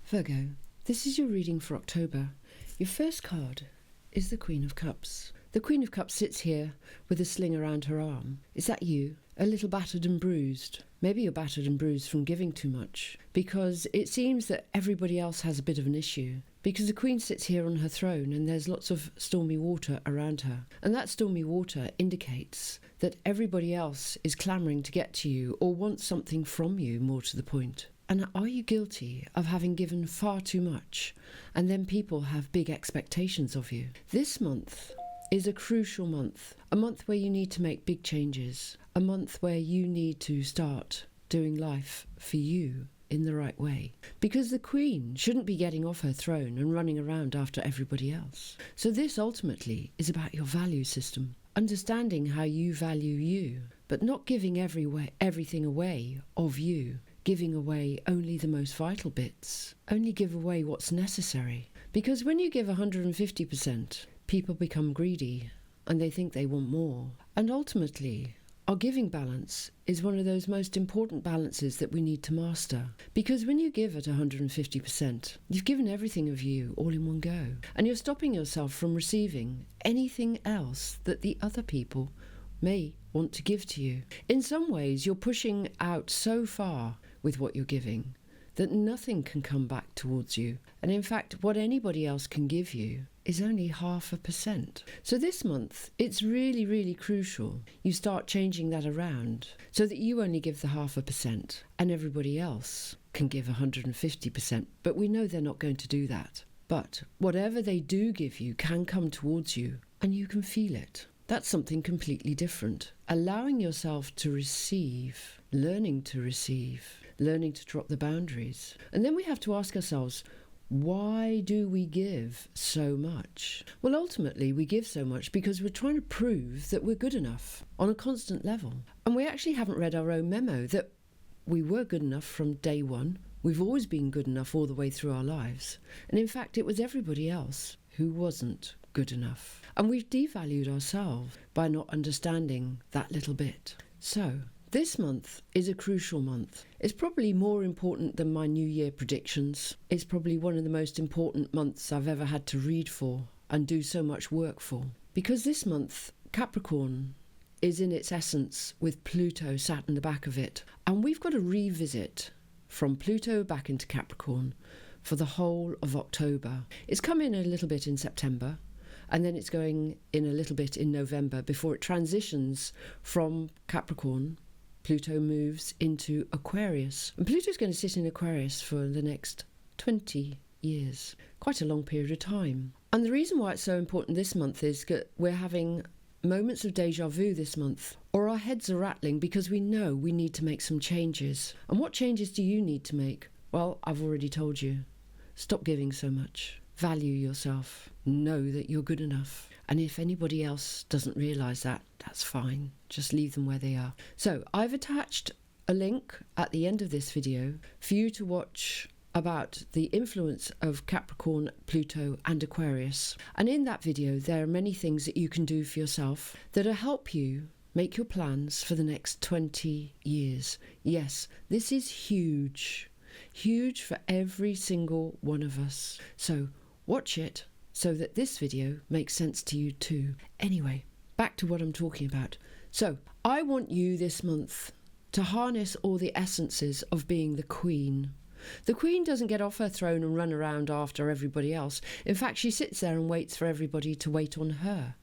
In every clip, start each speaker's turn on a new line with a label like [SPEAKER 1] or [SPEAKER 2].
[SPEAKER 1] Virgo, this is your reading for October. Your first card is the Queen of Cups. The Queen of Cups sits here with a sling around her arm. Is that you? A little battered and bruised. Maybe you're battered and bruised from giving too much, because it seems that everybody else has a bit of an issue. Because the Queen sits here on her throne and there's lots of stormy water around her. And that stormy water indicates that everybody else is clamouring to get to you or wants something from you, more to the point. And are you guilty of having given far too much and then people have big expectations of you? This month is a crucial month, a month where you need to make big changes, a month where you need to start doing life for you in the right way. Because the Queen shouldn't be getting off her throne and running around after everybody else. So this ultimately is about your value system, understanding how you value you, but not giving everything away of you, giving away only the most vital bits, only give away what's necessary. Because when you give 150%, people become greedy and they think they want more. And ultimately, our giving balance is one of those most important balances that we need to master. Because when you give at 150%, you've given everything of you all in one go. And you're stopping yourself from receiving anything else that the other people may want to give to you. In some ways, you're pushing out so far with what you're giving that nothing can come back towards you. And in fact, what anybody else can give you is only 0.5%. So this month, it's really, really crucial you start changing that around so that you only give the 0.5% and everybody else can give 150%. But we know they're not going to do that. But whatever they do give you can come towards you and you can feel it. That's something completely different. Allowing yourself to receive, learning to receive, learning to drop the boundaries. And then we have to ask ourselves, why do we give so much? Well, ultimately, we give so much because we're trying to prove that we're good enough on a constant level. And we actually haven't read our own memo that we were good enough from day one. We've always been good enough all the way through our lives. And in fact, it was everybody else who wasn't good enough. And we've devalued ourselves by not understanding that little bit. So this month is a crucial month. It's probably more important than my New Year predictions. It's probably one of the most important months I've ever had to read for and do so much work for. Because this month, Capricorn is in its essence with Pluto sat in the back of it. And we've got to revisit from Pluto back into Capricorn for the whole of October. It's come in a little bit in September, and then it's going in a little bit in November before it transitions from Capricorn. Pluto moves into Aquarius. And Pluto's going to sit in Aquarius for the next 20 years. Quite a long period of time. And the reason why it's so important this month is that we're having moments of deja vu this month, or our heads are rattling because we know we need to make some changes. And what changes do you need to make? Well, I've already told you. Stop giving so much. Value yourself. Know that you're good enough. And if anybody else doesn't realise that, that's fine. Just leave them where they are. So I've attached a link at the end of this video for you to watch about the influence of Capricorn, Pluto and Aquarius. And in that video, there are many things that you can do for yourself that'll help you make your plans for the next 20 years. Yes, this is huge. Huge for every single one of us. So watch it so that this video makes sense to you too. Anyway, back to what I'm talking about. So I want you this month to harness all the essences of being the Queen. The Queen doesn't get off her throne and run around after everybody else. In fact, she sits there and waits for everybody to wait on her.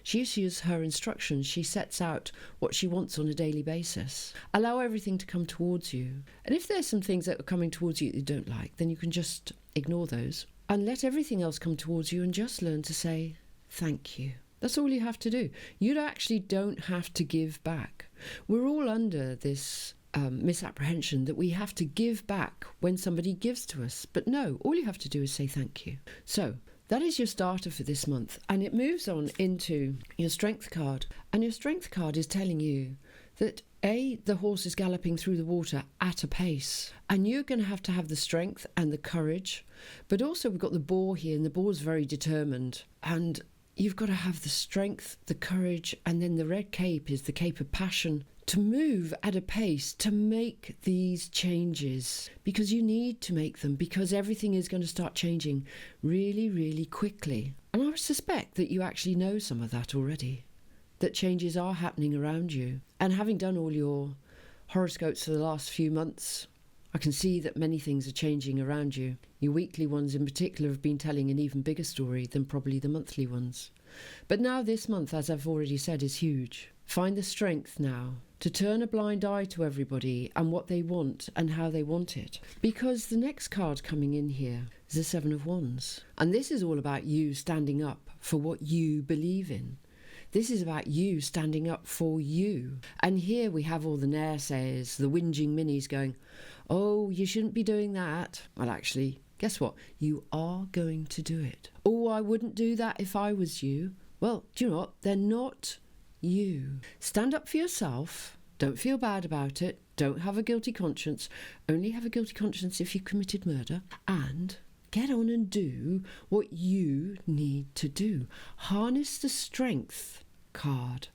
[SPEAKER 1] She issues her instructions. She sets out what she wants on a daily basis. Allow everything to come towards you. And if there's some things that are coming towards you that you don't like, then you can just ignore those and let everything else come towards you and just learn to say thank you. That's all you have to do. You actually don't have to give back. We're all under this misapprehension that we have to give back when somebody gives to us. But no, all you have to do is say thank you. So that is your starter for this month. And it moves on into your strength card. And your strength card is telling you that the horse is galloping through the water at a pace. And you're going to have the strength and the courage. But also we've got the boar here, and the boar's very determined. And you've got to have the strength, the courage, and then the red cape is the cape of passion to move at a pace to make these changes, because you need to make them, because everything is going to start changing really, really quickly. And I suspect that you actually know some of that already, that changes are happening around you. And having done all your horoscopes for the last few months, I can see that many things are changing around you. Your weekly ones in particular have been telling an even bigger story than probably the monthly ones. But now this month, as I've already said, is huge. Find the strength now to turn a blind eye to everybody and what they want and how they want it. Because the next card coming in here is the Seven of Wands. And this is all about you standing up for what you believe in. This is about you standing up for you. And here we have all the naysayers, the whinging minis going, oh, you shouldn't be doing that. Well, actually, guess what? You are going to do it. Oh, I wouldn't do that if I was you. Well, do you know what? They're not you. Stand up for yourself. Don't feel bad about it. Don't have a guilty conscience. Only have a guilty conscience if you committed murder. And get on and do what you need to do. Harness the strength card.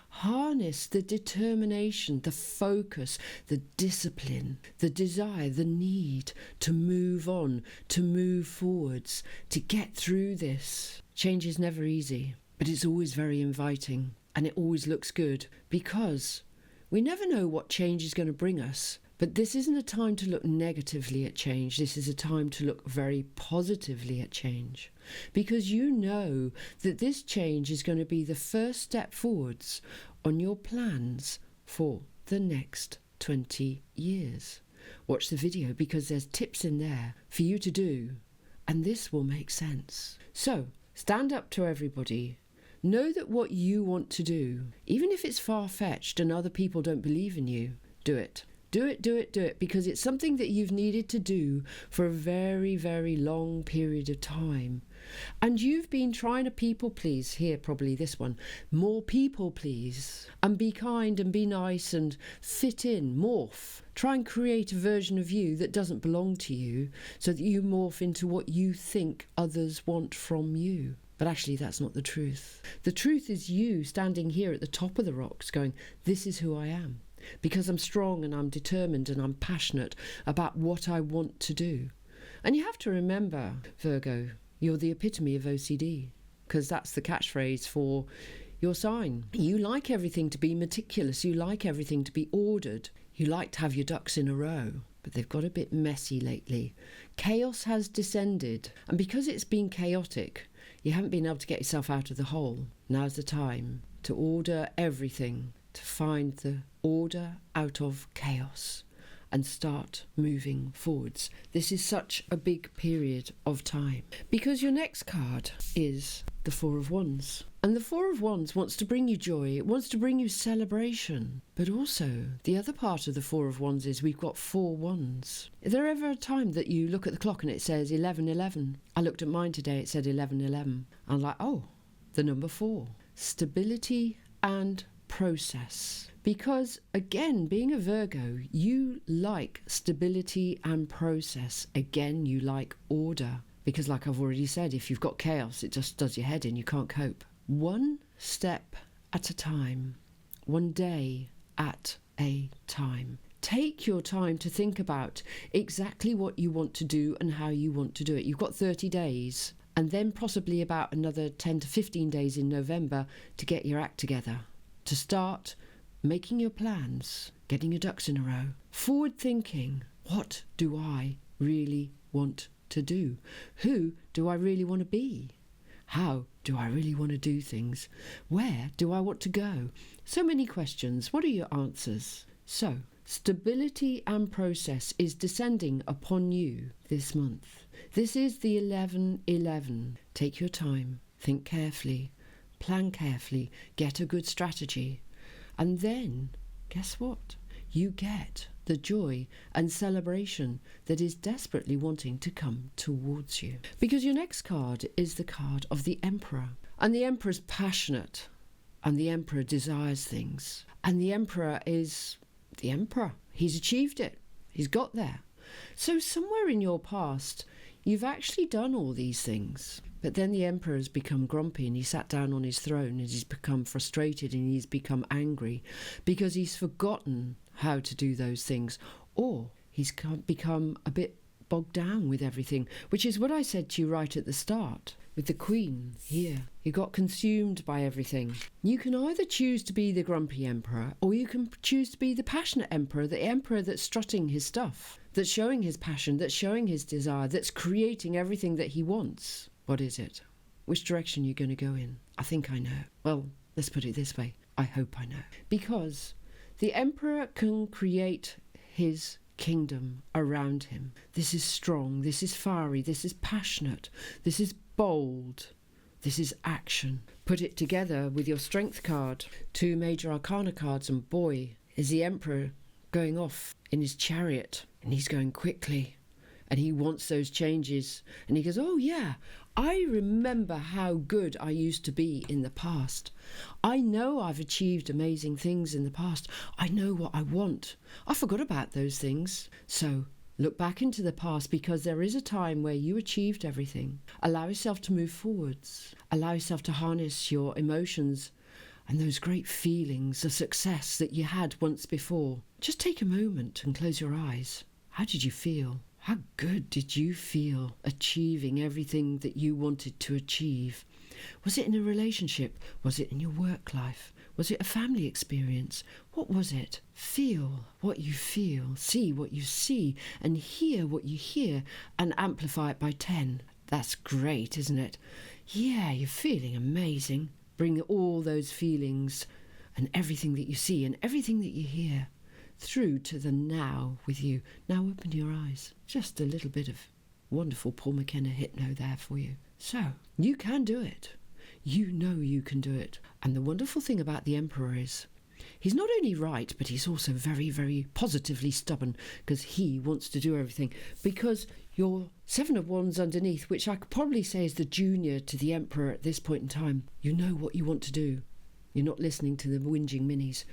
[SPEAKER 1] Harness the determination, the focus, the discipline, the desire, the need to move on, to move forwards, to get through this. Change is never easy, but it's always very inviting, and it always looks good, because we never know what change is going to bring us. But this isn't a time to look negatively at change. This is a time to look very positively at change, because you know that this change is going to be the first step forwards on your plans for the next 20 years. Watch the video, because there's tips in there for you to do, and this will make sense. So stand up to everybody. Know that what you want to do, even if it's far-fetched and other people don't believe in you, do it. Do it, do it, do it, because it's something that you've needed to do for a very, very long period of time. And you've been trying to people please, here probably this one, more people please, and be kind and be nice and fit in, morph. Try and create a version of you that doesn't belong to you, so that you morph into what you think others want from you. But actually, that's not the truth. The truth is you standing here at the top of the rocks going, this is who I am. Because I'm strong and I'm determined and I'm passionate about what I want to do. And you have to remember, Virgo, you're the epitome of OCD, because that's the catchphrase for your sign. You like everything to be meticulous. You like everything to be ordered. You like to have your ducks in a row. But they've got a bit messy lately. Chaos has descended. And because it's been chaotic, you haven't been able to get yourself out of the hole. Now's the time to order everything, to find the order out of chaos and start moving forwards. This is such a big period of time, because your next card is the Four of Wands. And the Four of Wands wants to bring you joy. It wants to bring you celebration. But also, the other part of the Four of Wands is we've got 4 wands. Is there ever a time that you look at the clock and it says 11:11? I looked at mine today, it said 11:11. I'm like, oh, the number 4. Stability and process. Because again, being a Virgo, you like stability and process. Again, you like order. Because like I've already said, if you've got chaos, it just does your head in. You can't cope. One step at a time. One day at a time. Take your time to think about exactly what you want to do and how you want to do it. You've got 30 days and then possibly about another 10 to 15 days in November to get your act together. To start making your plans, getting your ducks in a row. Forward thinking. What do I really want to do? Who do I really want to be? How do I really want to do things? Where do I want to go? So many questions. What are your answers? So, stability and process is descending upon you this month. This is the 11:11. Take your time. Think carefully. Plan carefully. Get a good strategy. And then, guess what? You get the joy and celebration that is desperately wanting to come towards you. Because your next card is the card of the Emperor. And the Emperor's passionate. And the Emperor desires things. And the Emperor is the Emperor. He's achieved it. He's got there. So somewhere in your past, you've actually done all these things. But then the emperor has become grumpy and he sat down on his throne and he's become frustrated and he's become angry because he's forgotten how to do those things, or he's become a bit bogged down with everything, which is what I said to you right at the start with the Queen here. You got consumed by everything. You can either choose to be the grumpy emperor, or you can choose to be the passionate emperor, the emperor that's strutting his stuff, that's showing his passion, that's showing his desire, that's creating everything that he wants. What is it? Which direction are you going to go in? I think I know. Well, let's put it this way. I hope I know. Because the emperor can create his kingdom around him. This is strong, this is fiery, this is passionate, this is bold, this is action. Put it together with your strength card, 2 major arcana cards, and boy, is the emperor going off in his chariot, and he's going quickly, and he wants those changes, and he goes, oh yeah, I remember how good I used to be in the past. I know I've achieved amazing things in the past. I know what I want. I forgot about those things. So look back into the past, because there is a time where you achieved everything. Allow yourself to move forwards. Allow yourself to harness your emotions and those great feelings of success that you had once before. Just take a moment and close your eyes. How did you feel? How good did you feel achieving everything that you wanted to achieve? Was it in a relationship? Was it in your work life? Was it a family experience? What was it? Feel what you feel, see what you see, and hear what you hear, and amplify it by 10. That's great, isn't it? Yeah, you're feeling amazing. Bring all those feelings and everything that you see and everything that you hear through to the now with you. Now open your eyes. Just a little bit of wonderful Paul McKenna hypno there for you. So, you can do it. You know you can do it. And the wonderful thing about the Emperor is he's not only right, but he's also very, very positively stubborn, because he wants to do everything. Because your 7 of Wands underneath, which I could probably say is the junior to the Emperor at this point in time, you know what you want to do. You're not listening to the whinging minis.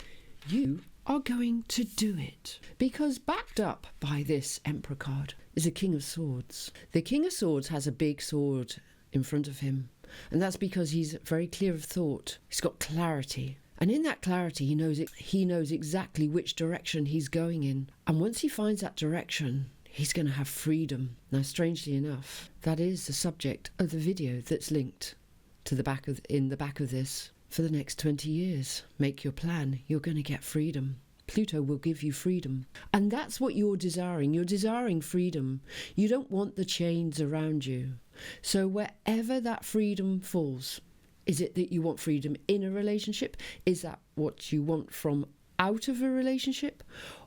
[SPEAKER 1] You are going to do it, because backed up by this Emperor card is a King of Swords. The King of Swords has a big sword in front of him, and that's because he's very clear of thought. He's got clarity, and in that clarity he knows exactly which direction he's going in, and once he finds that direction, he's going to have freedom. Now, strangely enough, that is the subject of the video that's linked to the back of this. For the next 20 years, make your plan. You're going to get freedom. Pluto will give you freedom. And that's what you're desiring. You're desiring freedom. You don't want the chains around you. So wherever that freedom falls, is it that you want freedom in a relationship? Is that what you want from out of a relationship?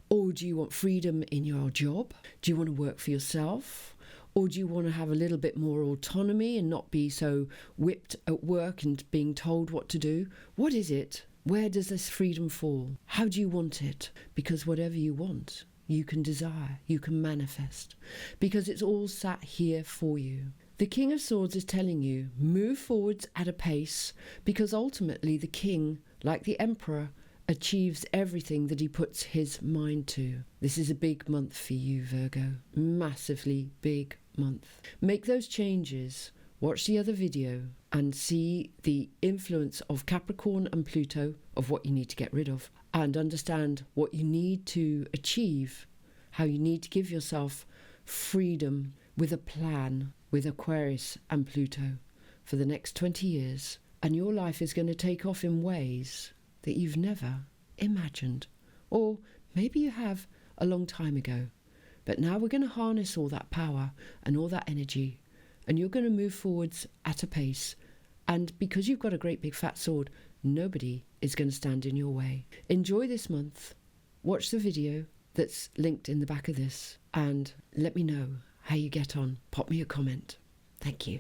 [SPEAKER 1] Or do you want freedom in your job? Do you want to work for yourself? Or do you want to have a little bit more autonomy and not be so whipped at work and being told what to do? What is it? Where does this freedom fall? How do you want it? Because whatever you want, you can desire, you can manifest. Because it's all sat here for you. The King of Swords is telling you, move forwards at a pace, because ultimately the king, like the emperor, achieves everything that he puts his mind to. This is a big month for you, Virgo. Massively big month. Make those changes, watch the other video, and see the influence of Capricorn and Pluto, of what you need to get rid of, and understand what you need to achieve, how you need to give yourself freedom with a plan with Aquarius and Pluto for the next 20 years. And your life is going to take off in ways that you've never imagined. Or maybe you have a long time ago. But now we're going to harness all that power and all that energy, and you're going to move forwards at a pace. And because you've got a great big fat sword, nobody is going to stand in your way. Enjoy this month. Watch the video that's linked in the back of this, and let me know how you get on. Pop me a comment. Thank you.